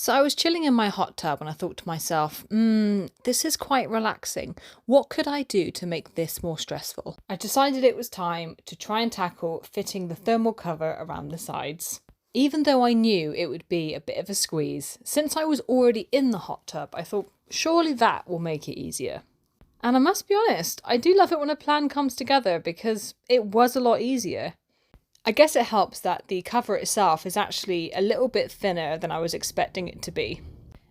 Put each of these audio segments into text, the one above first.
So I was chilling in my hot tub and I thought to myself, this is quite relaxing. What could I do to make this more stressful? I decided it was time to try and tackle fitting the thermal cover around the sides. Even though I knew it would be a bit of a squeeze, since I was already in the hot tub, I thought surely that will make it easier. And I must be honest, I do love it when a plan comes together because it was a lot easier. I guess it helps that the cover itself is actually a little bit thinner than I was expecting it to be,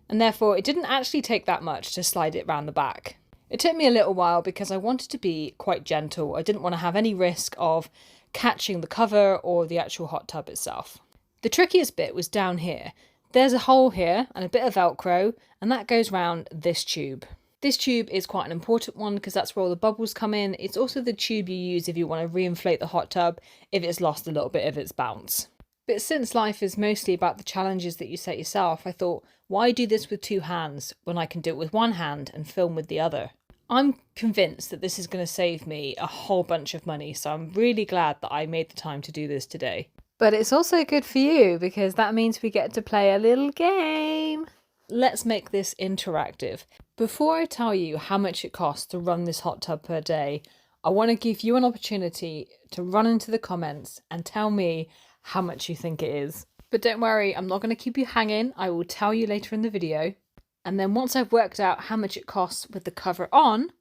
and therefore it didn't actually take that much to slide it round the back. It took me a little while because I wanted to be quite gentle. I didn't want to have any risk of catching the cover or the actual hot tub itself. The trickiest bit was down here. There's a hole here and a bit of Velcro, and that goes round this tube. This tube is quite an important one because that's where all the bubbles come in. It's also the tube you use if you want to reinflate the hot tub if it's lost a little bit of its bounce. But since life is mostly about the challenges that you set yourself, I thought, why do this with two hands when I can do it with one hand and film with the other? I'm convinced that this is going to save me a whole bunch of money, so I'm really glad that I made the time to do this today. But it's also good for you because that means we get to play a little game. Let's make this interactive. Before I tell you how much it costs to run this hot tub per day, I want to give you an opportunity to run into the comments and tell me how much you think it is. But don't worry, I'm not going to keep you hanging. I will tell you later in the video. And then once I've worked out how much it costs with the cover on,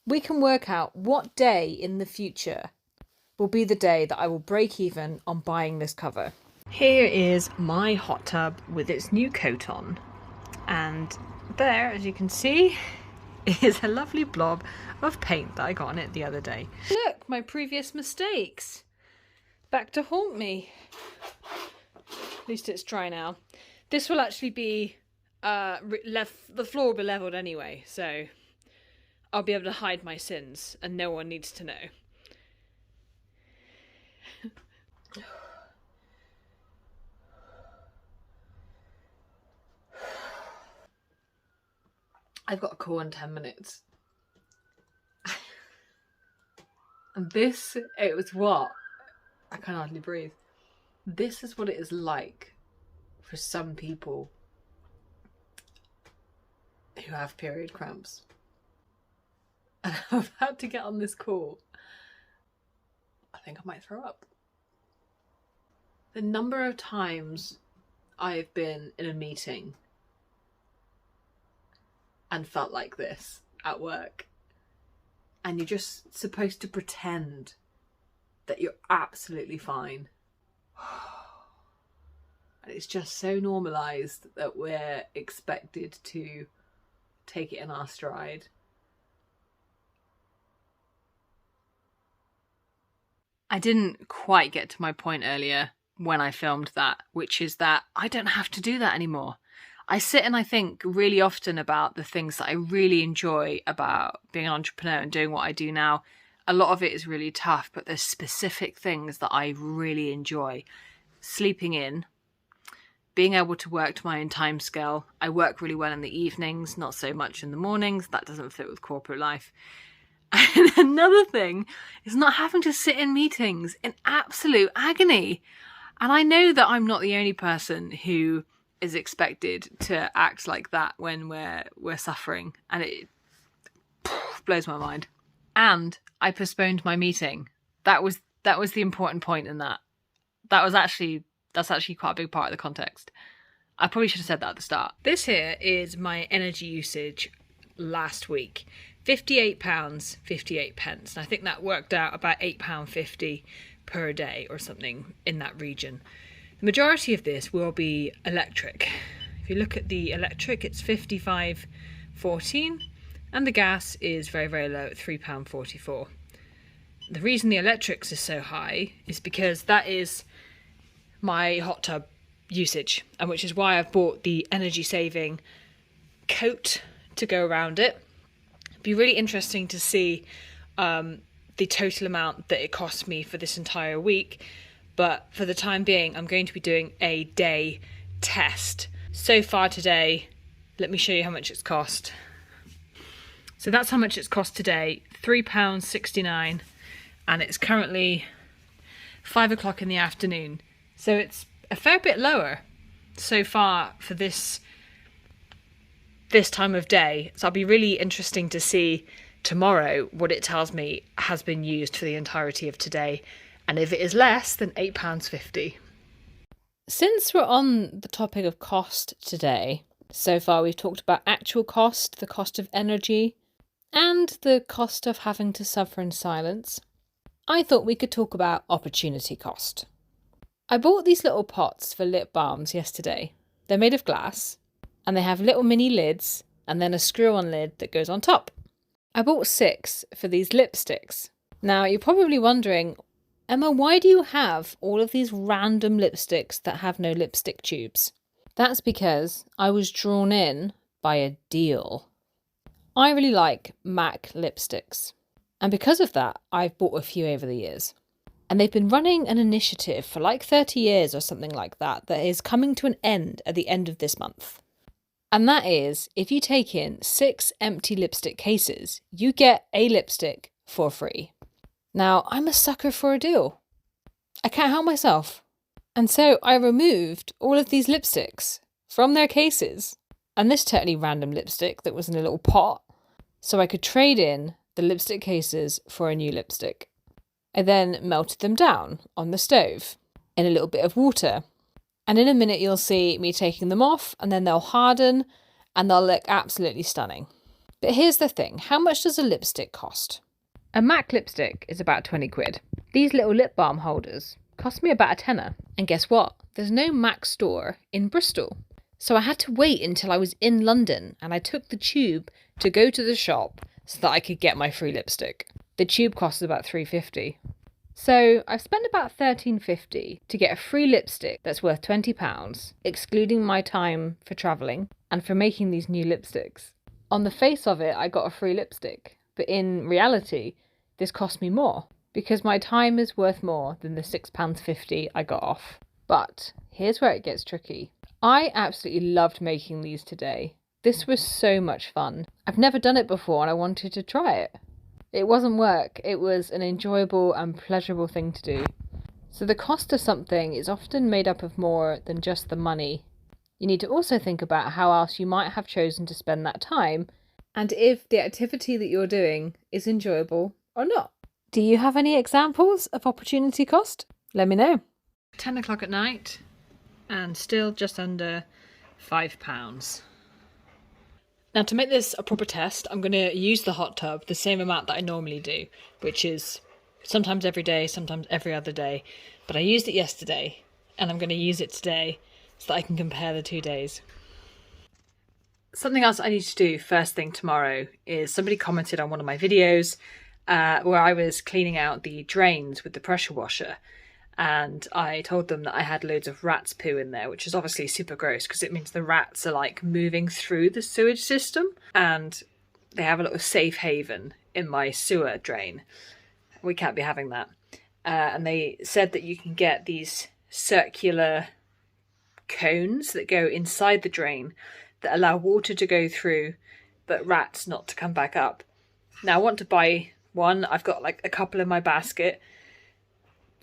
we can work out what day in the future will be the day that I will break even on buying this cover. Here is my hot tub with its new coat on. And there, as you can see, is a lovely blob of paint that I got on it the other day. Look, my previous mistakes. Back to haunt me. At least it's dry now. This will actually be, the floor will be levelled anyway, so I'll be able to hide my sins and no one needs to know. I've got a call in 10 minutes. And this, it was what? I can hardly breathe. This is what it is like for some people who have period cramps. And I'm about to get on this call. I think I might throw up. The number of times I've been in a meeting and felt like this at work, and you're just supposed to pretend that you're absolutely fine, and it's just so normalised that we're expected to take it in our stride. I didn't quite get to my point earlier when I filmed that, which is that I don't have to do that anymore. I sit and I think really often about the things that I really enjoy about being an entrepreneur and doing what I do now. A lot of it is really tough, but there's specific things that I really enjoy. Sleeping in, being able to work to my own time scale. I work really well in the evenings, not so much in the mornings. That doesn't fit with corporate life. And another thing is not having to sit in meetings in absolute agony. And I know that I'm not the only person who is expected to act like that when we're suffering, and it blows my mind. And I postponed my meeting. That was the important point in that. That's actually quite a big part of the context. I probably should have said that at the start. This here is my energy usage last week. £58.58, and I think that worked out about £8.50 per day or something in that region. The majority of this will be electric. If you look at the electric, it's £55.14, and the gas is very, very low at £3.44. The reason the electrics is so high is because that is my hot tub usage, and which is why I've bought the energy saving coat to go around it. It'd be really interesting to see the total amount that it cost me for this entire week. But for the time being, I'm going to be doing a day test. So far today, let me show you how much it's cost. So that's how much it's cost today, £3.69, and it's currently 5 o'clock in the afternoon. So it's a fair bit lower so far for this this time of day. So I'll be really interesting to see tomorrow what it tells me has been used for the entirety of today. And if it is less than £8.50. Since we're on the topic of cost today, so far we've talked about actual cost, the cost of energy, and the cost of having to suffer in silence. I thought we could talk about opportunity cost. I bought these little pots for lip balms yesterday. They're made of glass, and they have little mini lids and then a screw-on lid that goes on top. I bought 6 for these lipsticks. Now, you're probably wondering, Emma, why do you have all of these random lipsticks that have no lipstick tubes? That's because I was drawn in by a deal. I really like MAC lipsticks, and because of that, I've bought a few over the years. And they've been running an initiative for like 30 years or something like that is coming to an end at the end of this month. And that is, if you take in 6 empty lipstick cases, you get a lipstick for free. Now, I'm a sucker for a deal. I can't help myself. And so I removed all of these lipsticks from their cases, and this totally random lipstick that was in a little pot, so I could trade in the lipstick cases for a new lipstick. I then melted them down on the stove in a little bit of water. And in a minute you'll see me taking them off, and then they'll harden and they'll look absolutely stunning. But here's the thing, how much does a lipstick cost? A MAC lipstick is about 20 quid. These little lip balm holders cost me about a tenner. And guess what? There's no MAC store in Bristol. So I had to wait until I was in London, and I took the tube to go to the shop so that I could get my free lipstick. The tube costs about £3.50. So I've spent about £13.50 to get a free lipstick that's worth £20, excluding my time for travelling and for making these new lipsticks. On the face of it, I got a free lipstick, but in reality, this cost me more because my time is worth more than the £6.50 I got off. But here's where it gets tricky. I absolutely loved making these today. This was so much fun. I've never done it before and I wanted to try it. It wasn't work, it was an enjoyable and pleasurable thing to do. So the cost of something is often made up of more than just the money. You need to also think about how else you might have chosen to spend that time, and if the activity that you're doing is enjoyable or not. Do you have any examples of opportunity cost? Let me know. 10 o'clock at night, and still just under £5. Now, to make this a proper test, I'm going to use the hot tub the same amount that I normally do, which is sometimes every day, sometimes every other day. But I used it yesterday, and I'm going to use it today so that I can compare the 2 days. Something else I need to do first thing tomorrow is somebody commented on one of my videos where I was cleaning out the drains with the pressure washer. And I told them that I had loads of rat's poo in there, which is obviously super gross because it means the rats are like moving through the sewage system and they have a little safe haven in my sewer drain. We can't be having that. And they said that you can get these circular cones that go inside the drain that allow water to go through but rats not to come back up. Now I want to buy one. I've got like a couple in my basket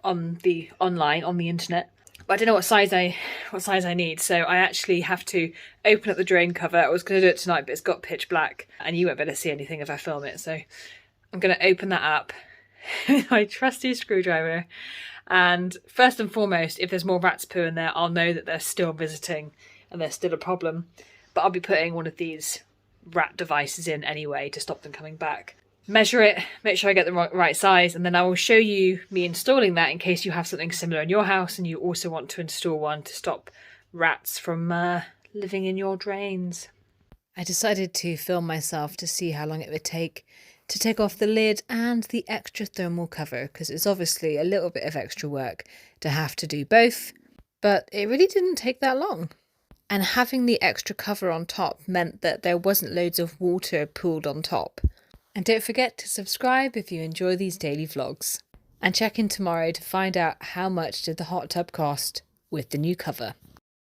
on the internet, but I don't know what size I need, so I actually have to open up the drain cover. I was going to do it tonight, but it's got pitch black and you won't be able to see anything if I film it, so I'm going to open that up with my trusty screwdriver, and first and foremost, if there's more rat's poo in there, I'll know that they're still visiting and there's still a problem, but I'll be putting one of these rat devices in anyway to stop them coming back. Measure it, make sure I get the right size, and then I will show you me installing that in case you have something similar in your house and you also want to install one to stop rats from living in your drains. I decided to film myself to see how long it would take to take off the lid and the extra thermal cover, because it's obviously a little bit of extra work to have to do both, but it really didn't take that long. And having the extra cover on top meant that there wasn't loads of water pooled on top. And don't forget to subscribe if you enjoy these daily vlogs. And check in tomorrow to find out how much did the hot tub cost with the new cover.